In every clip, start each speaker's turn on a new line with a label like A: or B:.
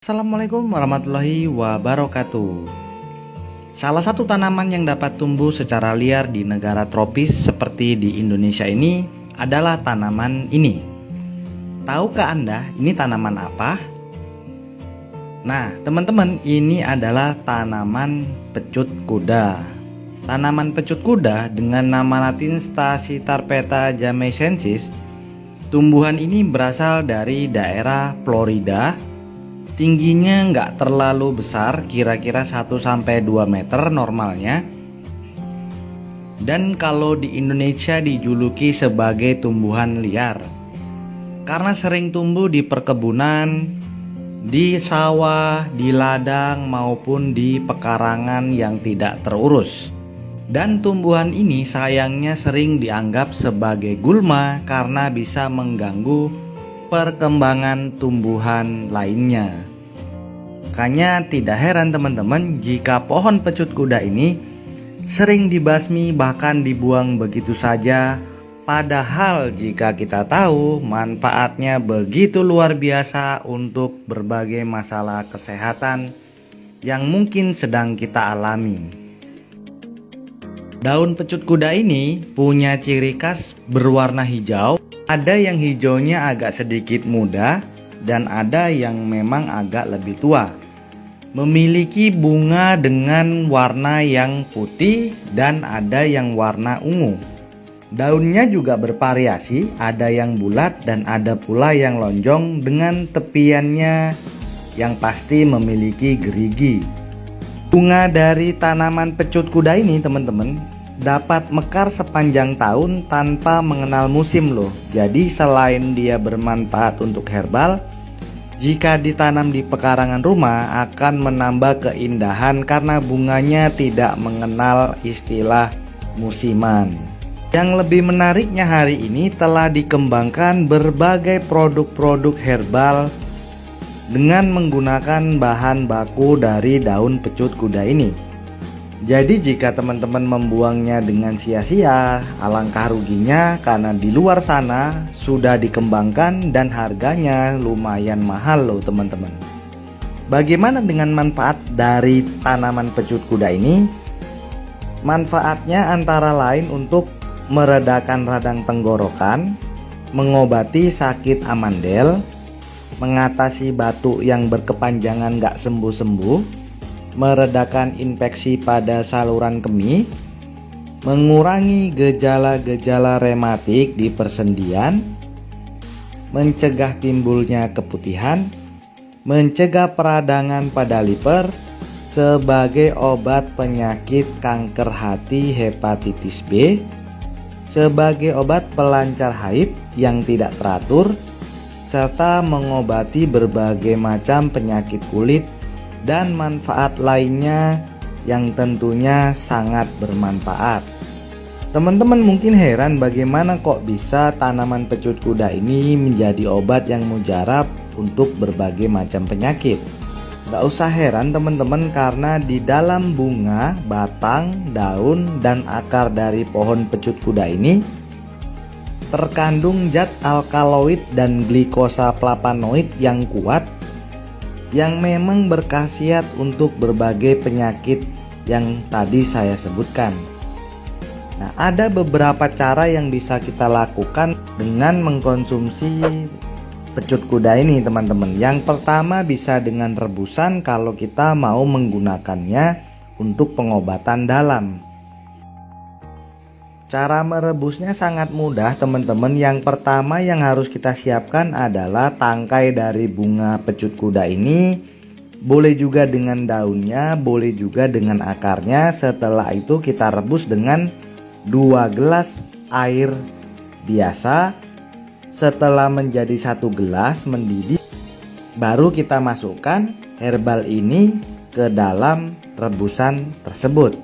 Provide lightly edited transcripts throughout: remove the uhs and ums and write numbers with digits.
A: Assalamualaikum warahmatullahi wabarakatuh. Salah satu tanaman yang dapat tumbuh secara liar di negara tropis seperti di Indonesia ini adalah tanaman ini. Tahukah Anda ini tanaman apa? Nah, teman-teman, ini adalah tanaman pecut kuda. Tanaman pecut kuda dengan nama latin Stachytarpeta jamaicensis. Tumbuhan ini berasal dari daerah Florida. Tingginya nggak terlalu besar, kira-kira 1-2 meter normalnya. Dan kalau di Indonesia dijuluki sebagai tumbuhan liar karena sering tumbuh di perkebunan, di sawah, di ladang maupun di pekarangan yang tidak terurus. Dan tumbuhan ini sayangnya sering dianggap sebagai gulma karena bisa mengganggu perkembangan tumbuhan lainnya. Makanya tidak heran teman-teman jika pohon pecut kuda ini sering dibasmi bahkan dibuang begitu saja. Padahal jika kita tahu manfaatnya begitu luar biasa untuk berbagai masalah kesehatan yang mungkin sedang kita alami. Daun pecut kuda ini punya ciri khas berwarna hijau. Ada yang hijaunya agak sedikit muda dan ada yang memang agak lebih tua. Memiliki bunga dengan warna yang putih dan ada yang warna ungu. Daunnya juga bervariasi, ada yang bulat dan ada pula yang lonjong dengan tepiannya yang pasti memiliki gerigi. Bunga dari tanaman pecut kuda ini teman-teman dapat mekar sepanjang tahun tanpa mengenal musim loh. Jadi selain dia bermanfaat untuk herbal, jika ditanam di pekarangan rumah akan menambah keindahan karena bunganya tidak mengenal istilah musiman. Yang lebih menariknya hari ini telah dikembangkan berbagai produk-produk herbal dengan menggunakan bahan baku dari daun pecut kuda ini. Jadi jika teman-teman membuangnya dengan sia-sia, alangkah ruginya karena di luar sana sudah dikembangkan dan harganya lumayan mahal loh teman-teman. Bagaimana dengan manfaat dari tanaman pecut kuda ini? Manfaatnya antara lain untuk meredakan radang tenggorokan, mengobati sakit amandel, mengatasi batuk yang berkepanjangan gak sembuh-sembuh, meredakan infeksi pada saluran kemih, mengurangi gejala-gejala rematik di persendian, mencegah timbulnya keputihan, mencegah peradangan pada liver, sebagai obat penyakit kanker hati hepatitis B, sebagai obat pelancar haid yang tidak teratur, serta mengobati berbagai macam penyakit kulit dan manfaat lainnya yang tentunya sangat bermanfaat. Teman-teman mungkin heran bagaimana kok bisa tanaman pecut kuda ini menjadi obat yang mujarab untuk berbagai macam penyakit. Gak usah heran teman-teman karena di dalam bunga, batang, daun, dan akar dari pohon pecut kuda ini terkandung zat alkaloid dan glikosa flavonoid yang kuat yang memang berkhasiat untuk berbagai penyakit yang tadi saya sebutkan. Nah, ada beberapa cara yang bisa kita lakukan dengan mengkonsumsi pecut kuda ini teman-teman. Yang pertama bisa dengan rebusan kalau kita mau menggunakannya untuk pengobatan dalam. Cara merebusnya sangat mudah teman-teman. Yang pertama yang harus kita siapkan adalah tangkai dari bunga pecut kuda ini. Boleh juga dengan daunnya, boleh juga dengan akarnya. Setelah itu kita rebus dengan 2 gelas air biasa. Setelah menjadi 1 gelas mendidih, baru kita masukkan herbal ini ke dalam rebusan tersebut.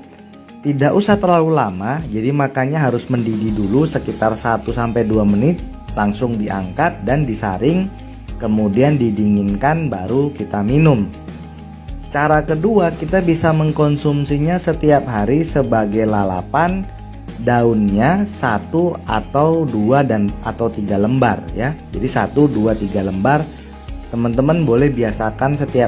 A: Tidak usah terlalu lama, jadi makanya harus mendidih dulu sekitar 1-2 menit, langsung diangkat dan disaring, kemudian didinginkan baru kita minum. Cara kedua, kita bisa mengkonsumsinya setiap hari sebagai lalapan. Daunnya 1 atau 2 atau 3 lembar ya. Jadi 1, 2, 3 lembar. Teman-teman boleh biasakan setiap